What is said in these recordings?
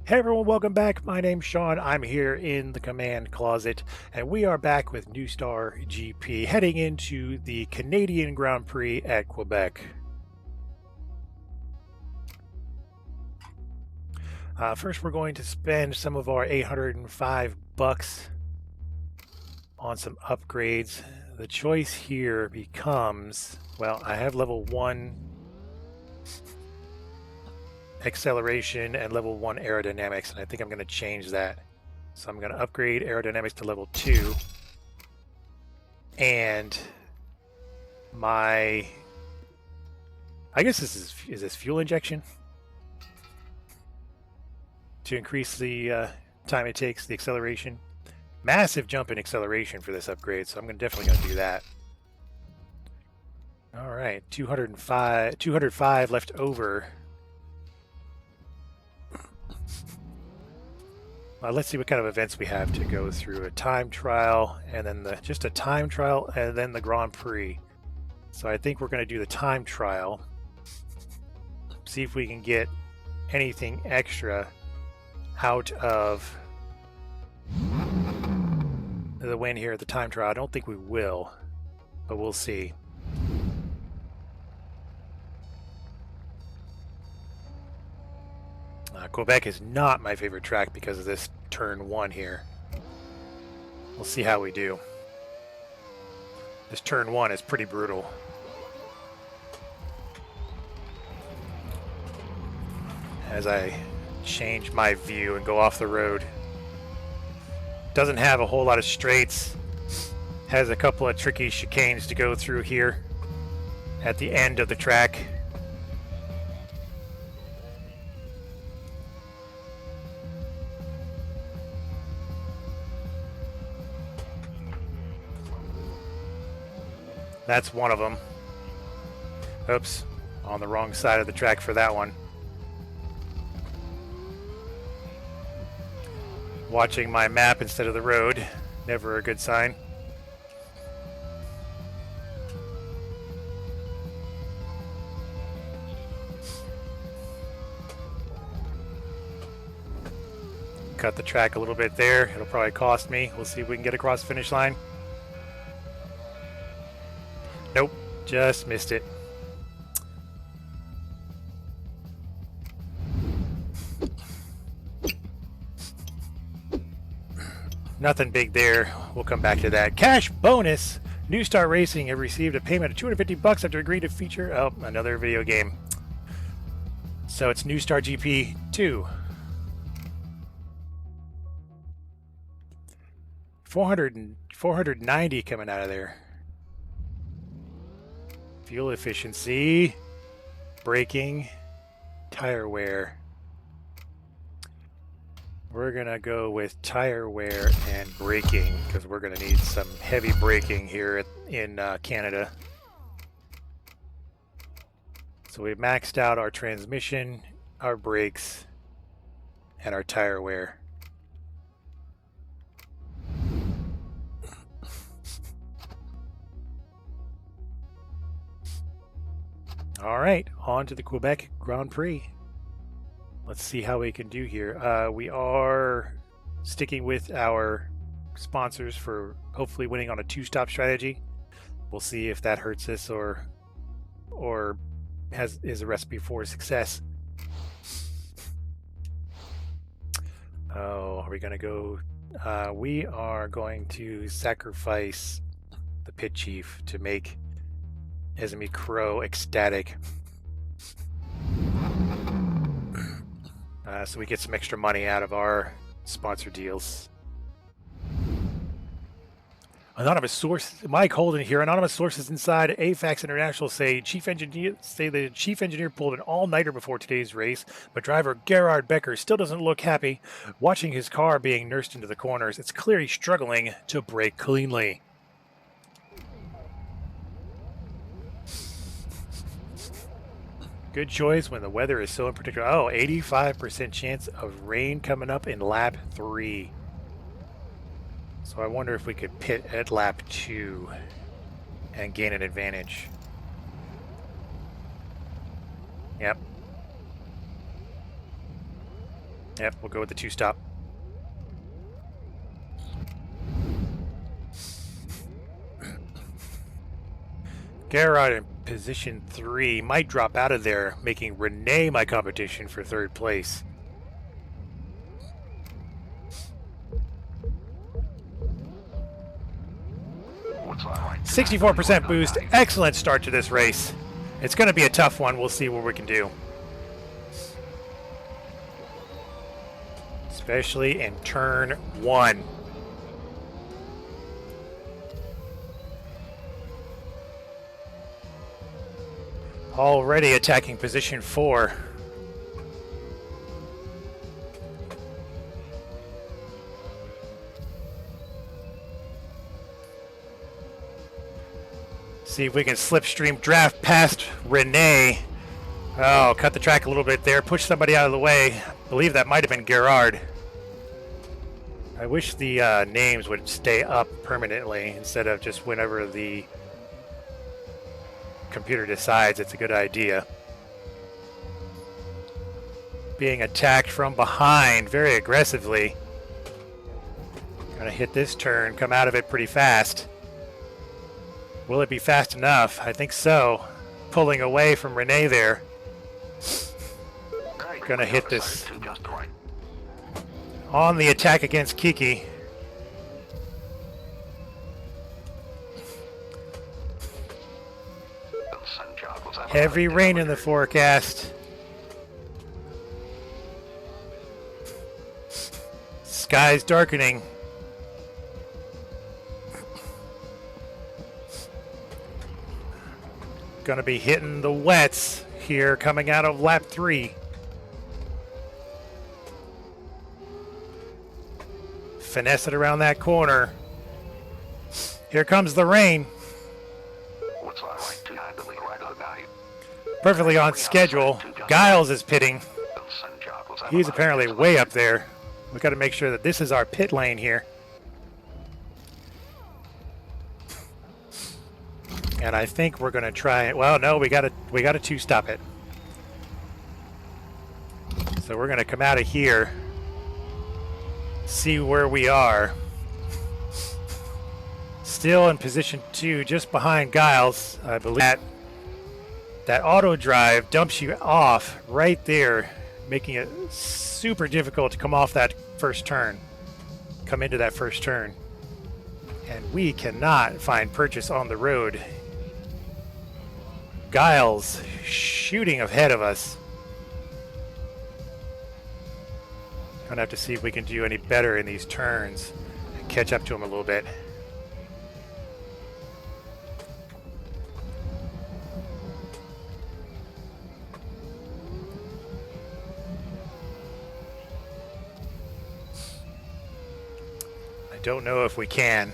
Hey everyone, welcome back. My name's Sean. I'm here in the command closet, and we are back with New Star GP heading into the Canadian Grand Prix at Quebec. First, we're going to spend some of our 805 bucks on some upgrades. The choice here becomes, well, I have level 1 acceleration and level 1 aerodynamics, and I think I'm going to change that. So I'm going to upgrade aerodynamics to level 2. And I guess is this fuel injection? To increase the time it takes, the acceleration. Massive jump in acceleration for this upgrade, so I'm definitely going to do that. All right, 205 left over. Let's see what kind of events we have to go through. A time trial, and then just a time trial, and then the Grand Prix. So I think we're going to do the time trial. See if we can get anything extra out of the win here at the time trial. I don't think we will, but we'll see. Quebec is not my favorite track because of this turn 1 here. We'll see how we do. This turn 1 is pretty brutal. As I change my view and go off the road. Doesn't have a whole lot of straights. Has a couple of tricky chicanes to go through here at the end of the track. That's one of them. Oops, on the wrong side of the track for that one. Watching my map instead of the road, never a good sign. Cut the track a little bit there. It'll probably cost me. We'll see if we can get across the finish line. Nope, just missed it. Nothing big there. We'll come back to that. Cash bonus! New Star Racing have received a payment of 250 bucks after agreeing to feature another video game. So it's New Star GP 2. 490 coming out of there. Fuel efficiency, braking, tire wear. We're going to go with tire wear and braking because we're going to need some heavy braking here in Canada. So we've maxed out our transmission, our brakes, and our tire wear. All right, on to the Quebec Grand Prix. Let's see how we can do here. We are sticking with our sponsors for hopefully winning on a 2-stop strategy. We'll see if that hurts us or is a recipe for success. Oh, are we going to go? We are going to sacrifice the pit chief to make Esme Crow ecstatic. So we get some extra money out of our sponsor deals. Anonymous source, Mike Holden here. Anonymous sources inside AFAX International say the chief engineer pulled an all-nighter before today's race, but driver Gerard Becker still doesn't look happy. Watching his car being nursed into the corners, it's clear he's struggling to brake cleanly. Good choice when the weather is so unpredictable. Oh, 85% chance of rain coming up in lap 3. So I wonder if we could pit at lap 2 and gain an advantage. Yep. Yep, we'll go with the 2-stop. Gerard in position 3 might drop out of there, making Renee my competition for 3rd place. 64% boost. Excellent start to this race. It's going to be a tough one. We'll see what we can do. Especially in turn 1. Already attacking position 4. See if we can slipstream draft past Renee. Oh, cut the track a little bit there. Push somebody out of the way. I believe that might have been Gerard. I wish the names would stay up permanently instead of just whenever the computer decides it's a good idea. Being attacked from behind very aggressively. Gonna hit this turn, come out of it pretty fast. Will it be fast enough? I think so. Pulling away from Renee there. Gonna hit this on the attack against Kiki. Heavy rain in the forecast. Sky's darkening. Gonna be hitting the wets here coming out of lap 3. Finesse it around that corner. Here comes the rain. Perfectly on schedule. Giles is pitting. He's apparently way up there. We got to make sure that this is our pit lane here. And I think we're going to try it. Well, no, we got to 2-stop it. So we're going to come out of here. See where we are. Still in position 2, just behind Giles. I believe that auto drive dumps you off right there, making it super difficult to come off that first turn. Come into that first turn. And we cannot find purchase on the road. Giles shooting ahead of us. Gonna have to see if we can do any better in these turns and catch up to him a little bit. I don't know if we can.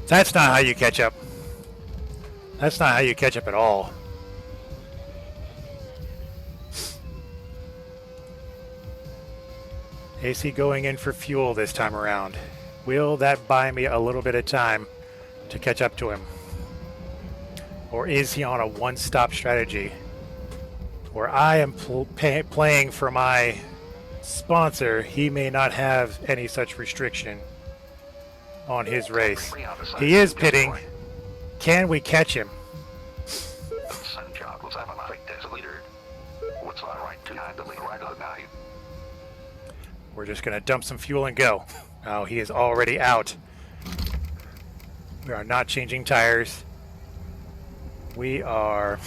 That's not how you catch up. That's not how you catch up at all. AC going in for fuel this time around. Will that buy me a little bit of time to catch up to him? Or is he on a one-stop strategy? Where I am playing for my sponsor, he may not have any such restriction on his race. He is pitting. Can we catch him? We're just going to dump some fuel and go. Oh, he is already out. We are not changing tires. We are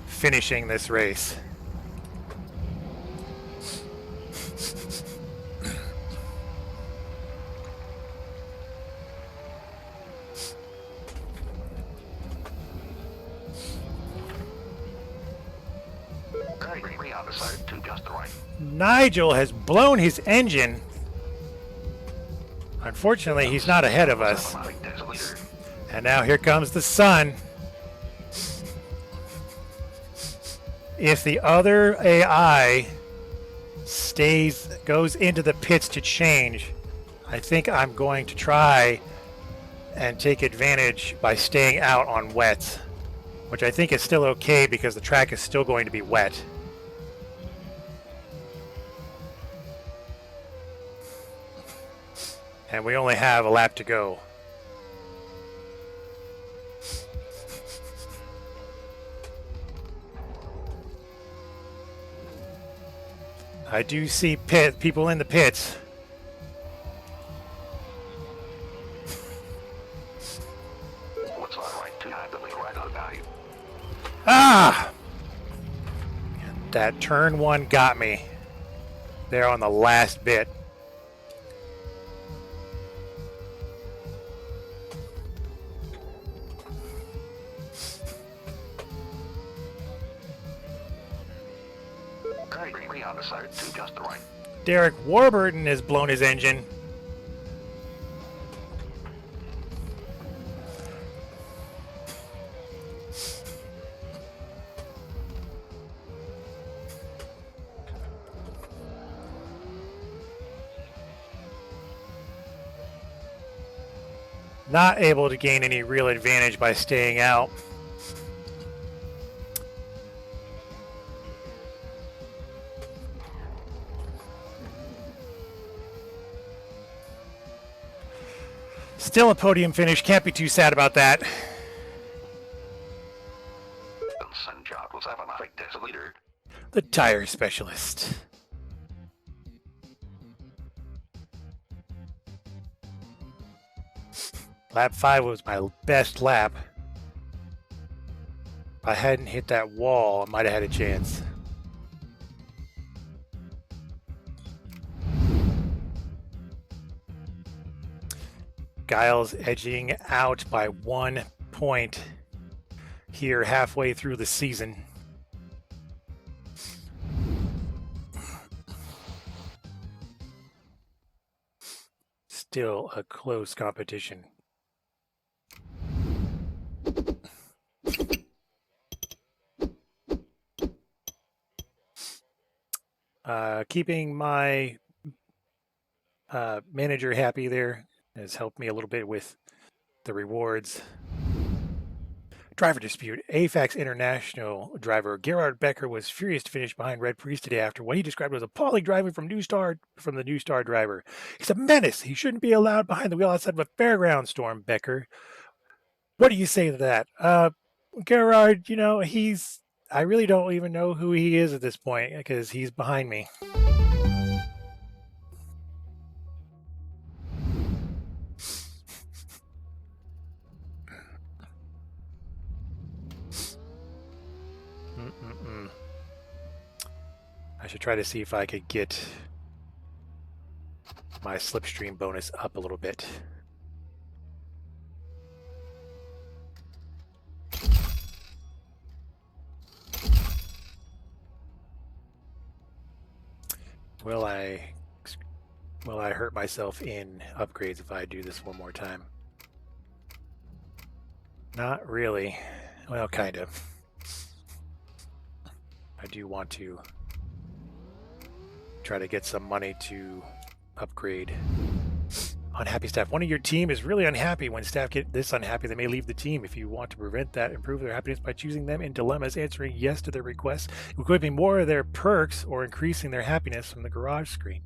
finishing this race. Nigel has blown his engine Unfortunately, he's not ahead of us. And now here comes the sun. If the other AI goes into the pits to change, I think I'm going to try and take advantage by staying out on wets, which I think is still okay because the track is still going to be wet. And we only have a lap to go. I do see people in the pits. What's on right to right on value? Ah! That turn one got me there on the last bit. On the side to just the right. Derek Warburton has blown his engine. Not able to gain any real advantage by staying out. Still a podium finish. Can't be too sad about that. The tire specialist. Lap 5 was my best lap. If I hadn't hit that wall, I might have had a chance. Giles edging out by 1 point here halfway through the season. Still a close competition. Keeping my manager happy there has helped me a little bit with the rewards. Driver dispute. AFAX International driver Gerhard Becker was furious to finish behind Red Priest today after what he described as appalling driving from the New Star driver. He's a menace. He shouldn't be allowed behind the wheel outside of a fairground, stormed Becker. What do you say to that? Gerhard, you know, I really don't even know who he is at this point because he's behind me. I should try to see if I could get my slipstream bonus up a little bit. Will I hurt myself in upgrades if I do this one more time? Not really. Well, kind of. I do want to try to get some money to upgrade. Unhappy staff. One of your team is really unhappy. When staff get this unhappy, they may leave the team. If you want to prevent that, improve their happiness by choosing them in dilemmas, answering yes to their requests, equipping more of their perks, or increasing their happiness from the garage screen.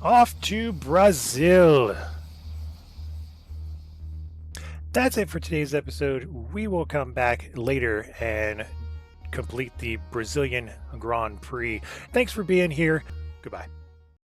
Off to Brazil. That's it for today's episode. We will come back later and complete the Brazilian Grand Prix. Thanks for being here. Goodbye.